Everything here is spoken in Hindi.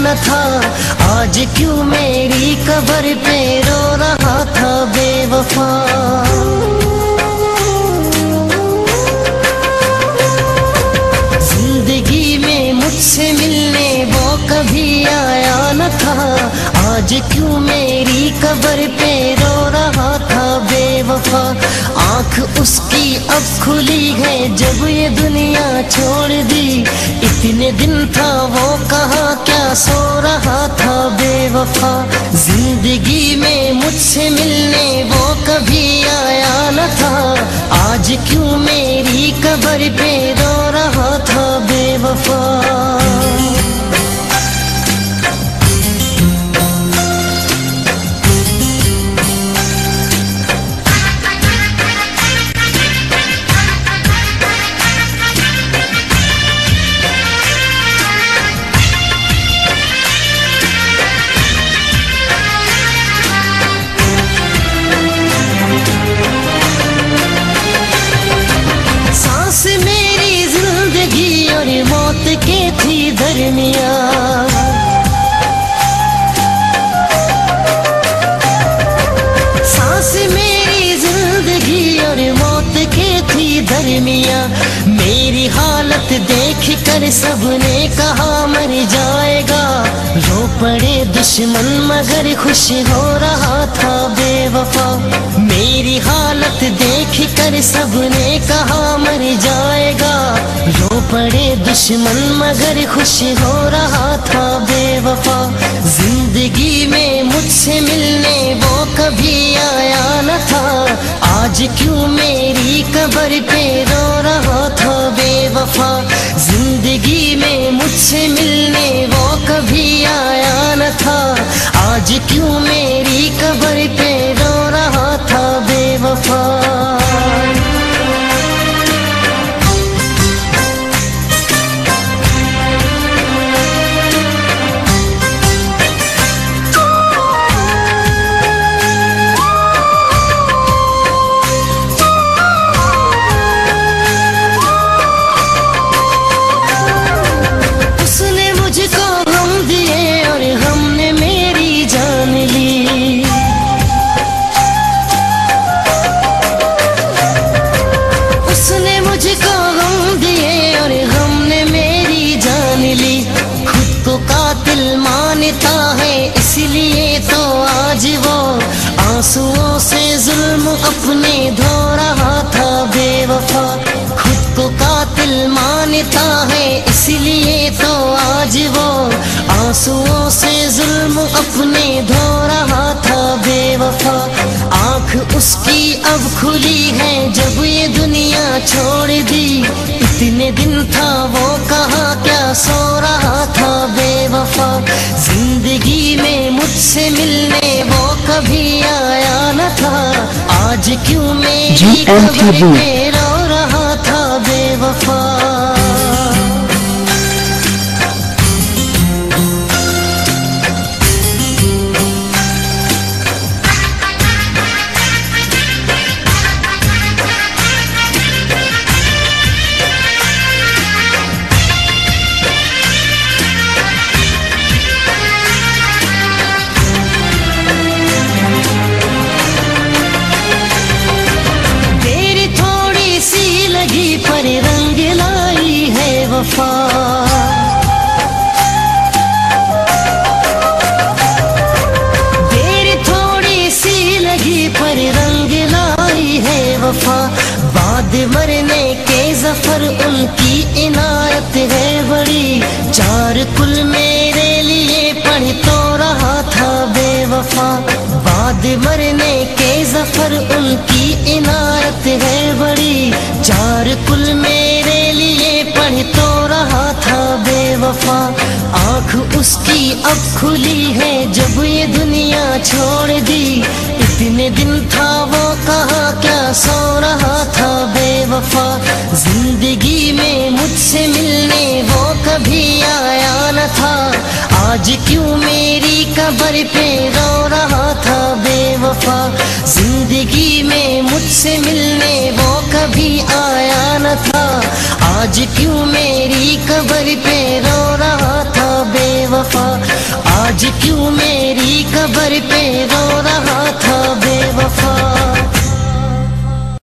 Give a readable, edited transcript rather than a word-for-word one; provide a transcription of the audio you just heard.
न था, आज क्यों मेरी कब्र पे रो रहा था बेवफा। जिंदगी में मुझसे मिलने वो कभी आया न था, आज क्यों मेरी कब्र पे रो रहा था बेवफा। आँख उसकी अब खुली है जब ये दुनिया छोड़ दी, इतने दिन था वो कहाँ क्या सो रहा था बेवफा। जिंदगी में मुझसे मिलने वो कभी आया न था, आज क्यों मेरी कब्र पे रो रहा था बेवफा। मौत के थी दरमिया, सांस मेरी जिंदगी और मौत के थी दरमिया। मेरी हालत देख कर सबने कहा मर जाएगा, रो पड़े दुश्मन मगर खुश हो रहा था बेवफा। मेरी हालत देख कर सबने कहा मर जाएगा, रो पड़े दुश्मन मगर खुश हो रहा था बेवफा। जिंदगी में मुझसे मिलने वो कभी आया न था, आज क्यों मेरी कब्र पे रो रहा था बेवफा। जिंदगी में मुझसे मिलने वो कभी आया न था, आज क्यों मेरी कब्र पे रो रहा था बेवफा। मानता है इसलिए तो आज वो आंसुओं से जुल्म अपने धो रहा था बेवफा। खुद को कातिल मानता है इसलिए तो आज वो आंसुओं से जुल्म अपने धो रहा था बेवफा। आँख उसकी अब खुली है जब ये दुनिया छोड़ दी, इतने दिन था वो कहाँ क्या सो रहा था बेवफा। जिंदगी में मुझसे मिलने वो कभी आया न था, आज क्यों मेरी कब्र पे रो रहा था बेवफा। पर रंग लाई है वफा, देर थोड़ी सी लगी पर रंग लाई है वफा। बाद मरने के जफर उनकी इनायत है बड़ी, चार कुल मेरे लिए पढ़ तो रहा था बेवफा। बाद मरने के जफर उनकी इनायत है बड़ी, चार कुल मेरे लिए पढ़ तो रहा था बेवफा। आँख उसकी अब खुली है जब ये दुनिया छोड़ दी, इतने दिन था वो कहाँ क्या सो रहा था बेवफा। जिंदगी में मुझसे मिलने वो कभी आया न था, आज क्यों मेरी कब्र पे रो रहा था बेवफा। जिंदगी में मुझसे मिलने वो कभी आया न था, आज क्यों मेरी कब्र पे रो रहा था बेवफा। क्यों मेरी कब्र पे